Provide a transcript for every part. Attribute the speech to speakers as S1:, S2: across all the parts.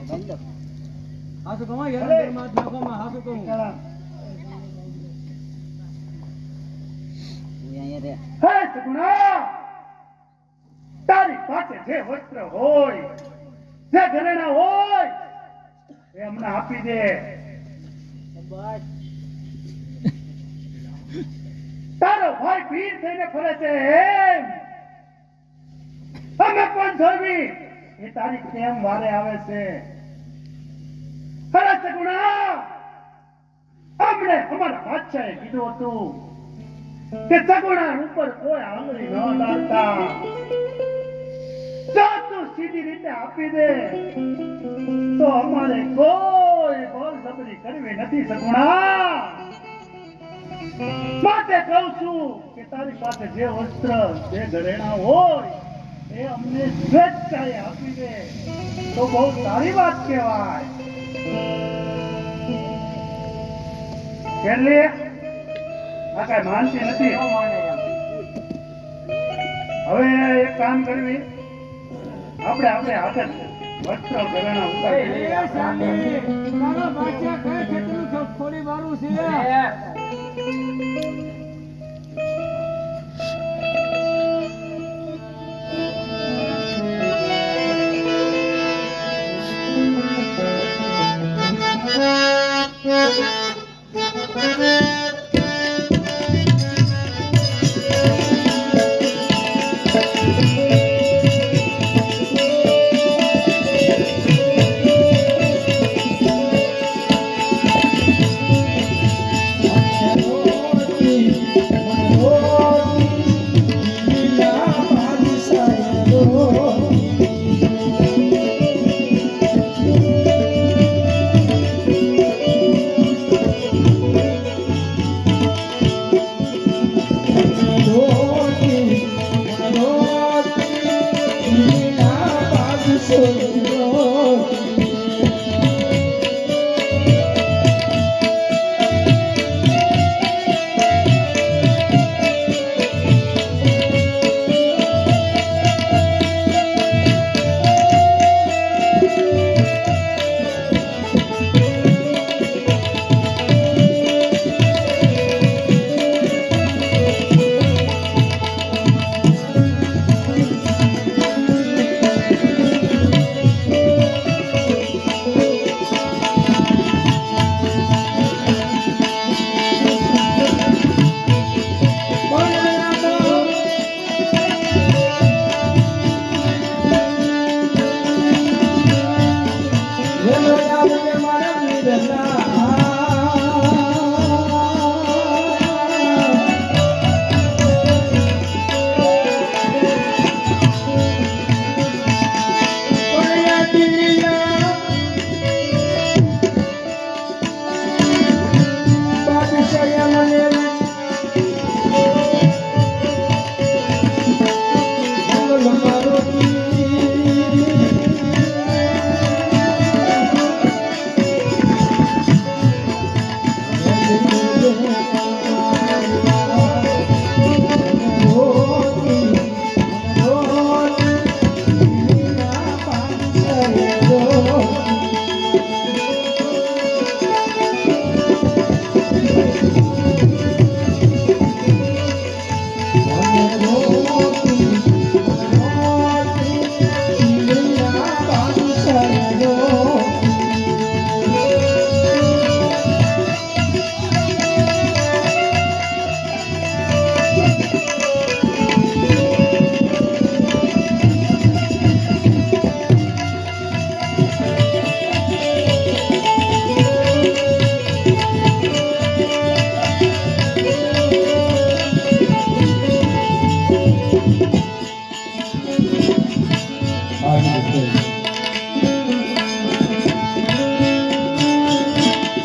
S1: હાસુ કહો યાર માં નાખો માં હાસુ કહું હું અહીંયા રે
S2: હે સગુણા તારી પાસે જે વસ્ત્ર હોય જે ઘરેણા હોય એ અમને આપી દે
S1: બસ
S2: તારો ભાઈ પીર થઈને ફરે છે એમ અમે પણ જોવી એ તારી કેમ વારે આવે છે અરે સગુણા અમને અમારા બાદશાહે કીધું હતું કે સગુણા ઉપર કોઈ આંગળી ન ડાળતા જો તું સીધી રીતે આપી દે તો અમારે કોઈ બળજબરી કરવી નથી સગુણા માટે કહું છું કે તારી પાસે જે વસ્ત્ર જે ઘરેણા હોય એ અમને સ્વેચ્છાએ આપી દે તો બહુ સારી વાત કહેવાય એટલે આ કઈ માનતી નથી હવે એક કામ કરવી આપણે હાથે વસ્ત્ર ઘરેણા ઉતારી
S1: થોડી વારું છે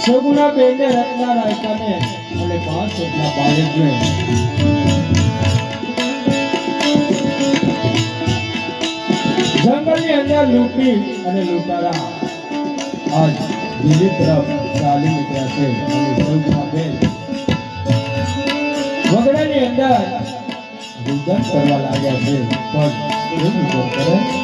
S3: સગુણા બેને રત્ના રાયકાને અને 5 વર્ષના બાળકને જંગલની અંદર લૂંટી અને લૂંટારા આજ દિલ્હી તરફ ચાલી નીકળ્યા છે અને સગુણા બેન વગડાની અંદર ગુંજન કરવા લાગ્યા છે પણ એ ગુંજન કરે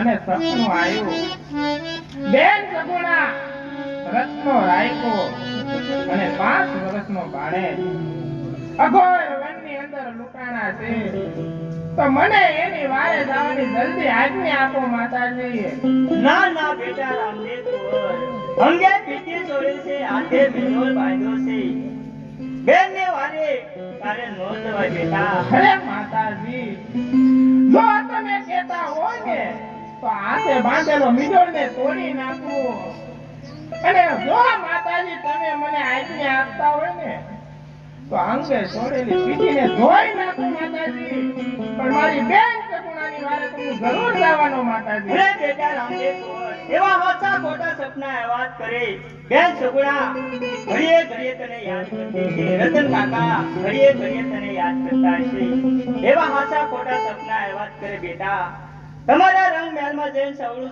S4: અને સપનું આવ્યું. બેન સગુણા રત્નો રાયકો અને 5 વર્ષનો ભાણેજ અઘોર વનની અંદર લુકાણા છે. તો મને એની વારે જવાની જલ્દી આજ્ઞા આપો માતાજી.
S5: ના ના બેટા રામદેવ કુંવર, અંગે પીઠી છોડે છે, હાથે મેળોલ બાંધ્યો છે. બેન ને વારે તારે નો જવાય બેટા.
S4: અરે માતાજી, જો તમે કહેતા હો ને તો હાથે બાંધેલો મીંડોળને તોડી નાખું. અને જો માતાજી તમે મને આજ્ઞા આપતા હોય ને તો અંગે છોડેલી પીઠીને ધોઈ નાખું માતાજી. પણ મારી બેન સગુણાની વારે તમે જરૂર જવાનો માતાજી.
S5: અરે બેટા રામદેવ કુંવર, એવા હોતા ખોટા સપના એવા જ કરે. બેન સગુણા ઘડીએ ઘડીએ તને યાદ કરતી છે. રતન કાકા ઘડીએ ઘડીએ તને યાદ કરતા છે. એવા હાચા ખોટા સપના એવા જ કરે બેટા. તમારા રંગ મહેલમાં જઈને સવળું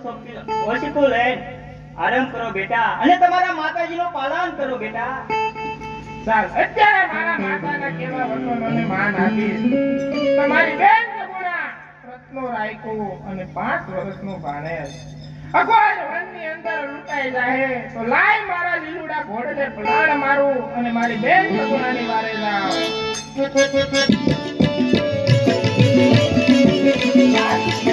S5: ઓશીકું લઈને આરામ કરો બેટા, અને તમારા માતાજીનું પાલન કરો બેટા.
S4: ચાલ અત્યારે મારા માતાના કેવા વચનોને માન આપીશ. તમારી બેન સગુણા રત્નો રાયકો અને 5 વર્ષનો ભાણેજ અઘોર વનની અંદર લૂંટાઈ જાય તો લાય મારા લીલુડા ઘોડને પલાળ મારું અને મારી બેન સગુણાની વારે જાઉં.
S3: Thank you.